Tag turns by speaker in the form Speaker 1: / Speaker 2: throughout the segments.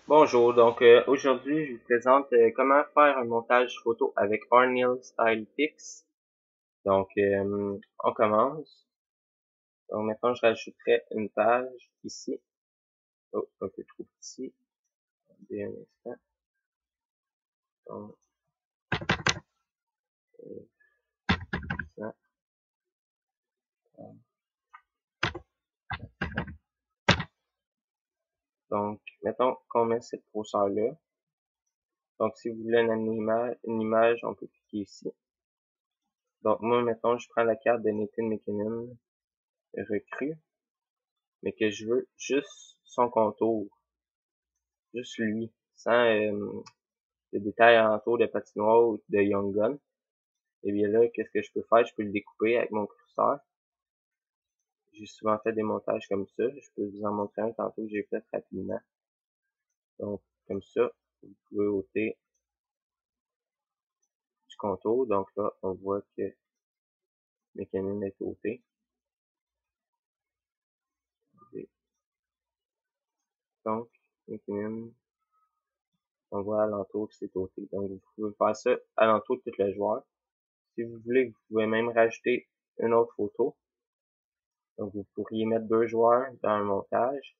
Speaker 1: Bonjour, donc aujourd'hui je vous présente comment faire un montage photo avec Arnil StylePix. Donc on commence. Donc maintenant je rajouterai une page ici. Oh, un peu trop petit. Attendez un instant. Donc, ça, donc mettons qu'on met cette grosseur-là. Donc si vous voulez une image, on peut cliquer ici. Donc moi mettons je prends la carte de Nathan McKinnon recrue, mais que je veux juste son contour. Juste lui, sans le détail alentour de patinoire ou de Young Gun. Et bien là, qu'est-ce que je peux faire? Je peux le découper avec mon curseur. J'ai souvent fait des montages comme ça. Je peux vous en montrer un tantôt que j'ai fait rapidement. Donc, comme ça, vous pouvez ôter du contour. Donc là, on voit que McKinnon est ôté. Donc, McKinnon, on voit alentour que c'est ôté. Donc, vous pouvez faire ça alentour de tout le joueur. Si vous voulez, vous pouvez même rajouter une autre photo. Donc, vous pourriez mettre deux joueurs dans un montage.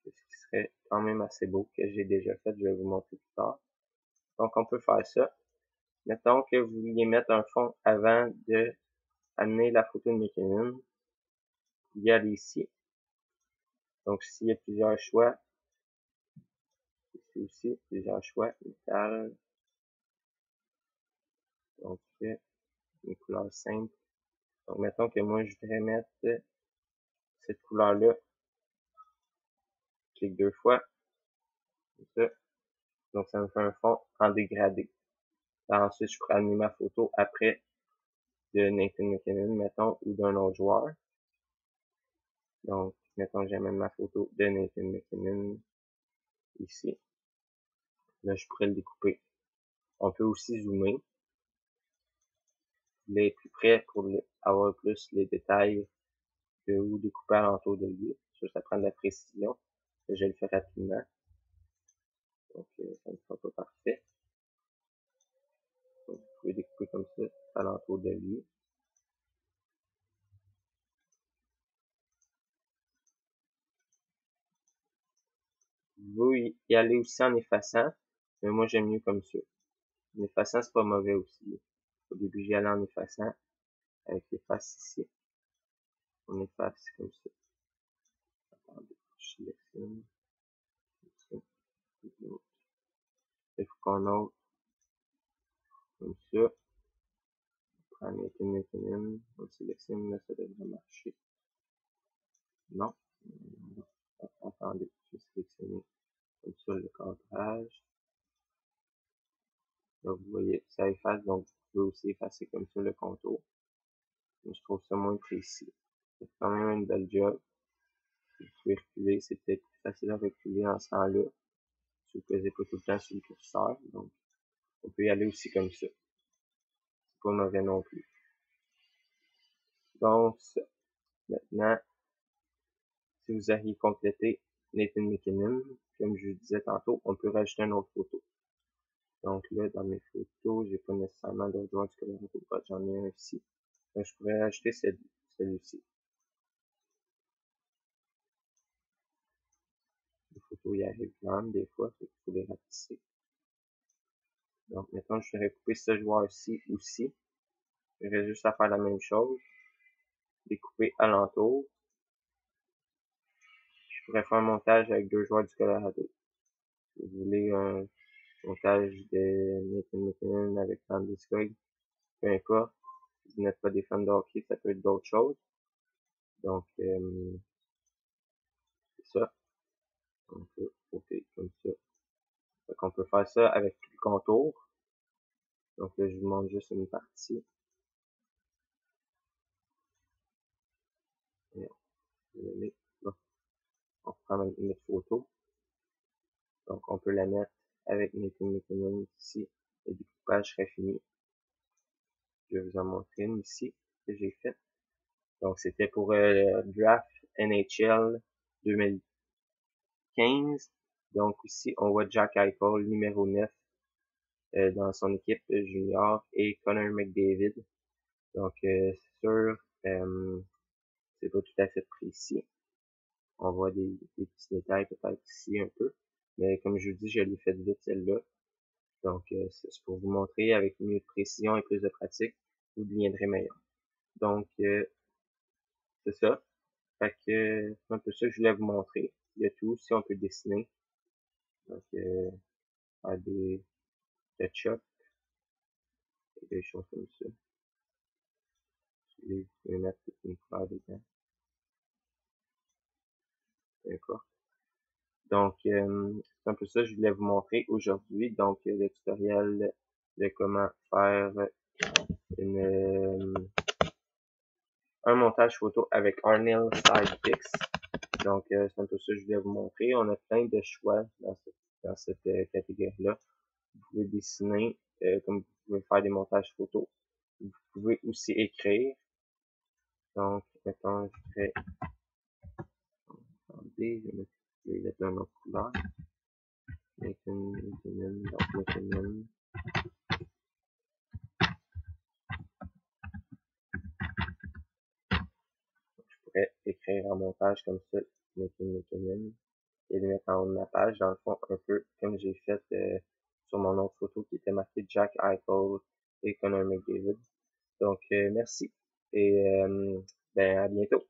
Speaker 1: Ce qui serait quand même assez beau, que j'ai déjà fait, je vais vous montrer plus tard. Donc, on peut faire ça. Mettons que vous vouliez mettre un fond avant de amener la photo de McKinnon. Vous y allez ici. Donc, s'il y a plusieurs choix, ici aussi, plusieurs choix, métal. Donc, une couleur simple. Donc, mettons que moi, je voudrais mettre cette couleur-là. Clique deux fois. Comme ça. Donc, ça me fait un fond en dégradé. Alors, ensuite, je pourrais amener ma photo après de Nathan McKinnon, mettons, ou d'un autre joueur. Donc, mettons, j'amène ma photo de Nathan McKinnon ici. Là, je pourrais le découper. On peut aussi zoomer. Il est plus près pour avoir plus les détails de où découper alentour de lui. Ça prend de la précision. Je le fais rapidement. Donc, ça ne sera pas parfait. Donc, vous pouvez découper comme ça alentour de lui. Vous pouvez y aller aussi en effaçant, mais moi j'aime mieux comme ça. En effaçant, c'est pas mauvais aussi. Au début, j'y allais en effaçant, avec l'efface ici. On efface comme ça. Attendez, je sélectionne. Comme ça. Il faut qu'on ouvre comme ça. On prend Nathan, on sélectionne, là, ça devrait marcher. Non. Attendez, je vais sélectionner comme ça le cadrage. Là, vous voyez, ça efface, donc vous pouvez aussi effacer comme ça le contour. Mais je trouve ça moins précis. C'est quand même une belle job. Vous pouvez reculer, c'est peut-être plus facile à reculer en ce temps-là. Si vous ne pesez pas tout le temps sur le curseur. Donc, on peut y aller aussi comme ça. C'est pas mauvais non plus. Donc, ça. Maintenant, si vous aviez complété Nathan McKinnon, comme je vous disais tantôt, on peut rajouter une autre photo. Donc là, dans mes photos, j'ai pas nécessairement d'autres joueurs du Colorado, j'en ai un ici. Donc, je pourrais rajouter celui-ci. Les photos y arrivent quand même des fois, il faut les ratisser. Donc maintenant, je vais couper ce joueur-ci aussi. Il reste juste à faire la même chose. Découper alentour. Je pourrais faire un montage avec deux joueurs du Colorado. Si vous voulez un montage de Nathan McKinnon avec Landeskog, peu importe. Si vous n'êtes pas des fans de hockey, ça peut être d'autres choses. Donc, c'est ça. On peut couper comme ça. Donc, on peut faire ça avec tout le contour. Donc là, je vous montre juste une partie. Bon, on prend notre photo. Donc, on peut la mettre avec Nathan McKinnon ici. Le découpage serait fini. Je vais vous en montrer une ici que j'ai faite. Donc, c'était pour le draft NHL 2015. 15. Donc ici, on voit Jack Eichel, numéro 9, dans son équipe junior, et Connor McDavid. Donc c'est sûr, c'est pas tout à fait précis. On voit des petits détails peut-être ici un peu. Mais comme je vous dis, je l'ai fait vite celle-là. Donc c'est pour vous montrer avec mieux de précision et plus de pratique, vous deviendrez meilleur. Donc c'est ça. Fait que c'est un peu ça que je voulais vous montrer. Il y a tout aussi, on peut dessiner. Donc faire des touch-up et des choses comme ça. Je vais mettre toute une couleur dedans. D'accord. Donc, c'est un peu ça que je voulais vous montrer aujourd'hui. Donc, le tutoriel de comment faire un montage photo avec Arnell Sidepix. Donc, c'est un peu ça que je voulais vous montrer. On a plein de choix dans cette catégorie-là. Vous pouvez dessiner, comme vous pouvez faire des montages photos. Vous pouvez aussi écrire. Donc, mettons, je ferais, attendez, je vais mettre les lettres d'une autre couleur. McKinnon, donc McKinnon. Je pourrais écrire en montage comme ça, McKinnon, et le mettre en haut de ma page, dans le fond, un peu comme j'ai fait sur mon autre photo qui était marqué Jack Eichel et Connor McDavid. Donc, merci et ben, à bientôt.